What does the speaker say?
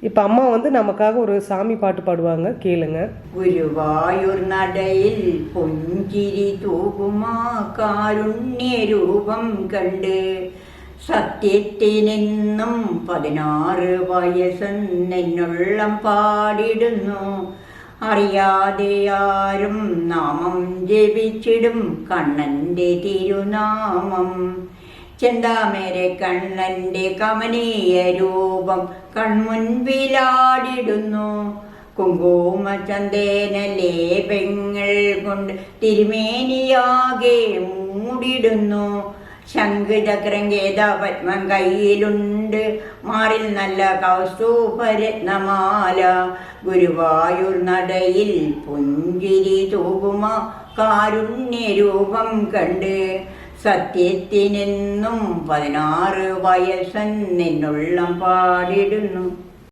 இப்போ அம்மா வந்து நமக்காக ஒரு சாமி பாட்டு பாடுவாங்க, கேளுங்க. ഗുരുവായൂർ നടയിൽ പുഞ്ചിരി തൂകുമാ കാരുണ്യ രൂപം കണ്ട് സത്യത്തിനെന്നും 16 വയസ്സെന്നുള്ളം പാടിടുന്നു. അറിയാതെ ആരും നാമം ജപിച്ചിടും കണ്ണന്റെ തിരുനാമം. ചെന്താമരെ കണ്ണന്റെ കമനീയ രൂപം കൺമുൻപിലാടിടുന്നു. കുങ്കുമ ചന്ദേന ലേപങ്ങൾ കൊണ്ട് തിരുമേനിയാകെ മൂടിടുന്നു. ശംഖുചക്രം ഗേദ പത്മം കയ്യിലുണ്ട്, മാറിൽ നല്ല കൗസ്തുഭരത്നമാല. ഗുരുവായൂർ നടയിൽ പുഞ്ചിരി തൂകുമ കാരുണ്യ രൂപം കണ്ട് സത്യത്തിനെന്നും 16 വയസ്സെന്നുള്ളം പാടിടുന്നു.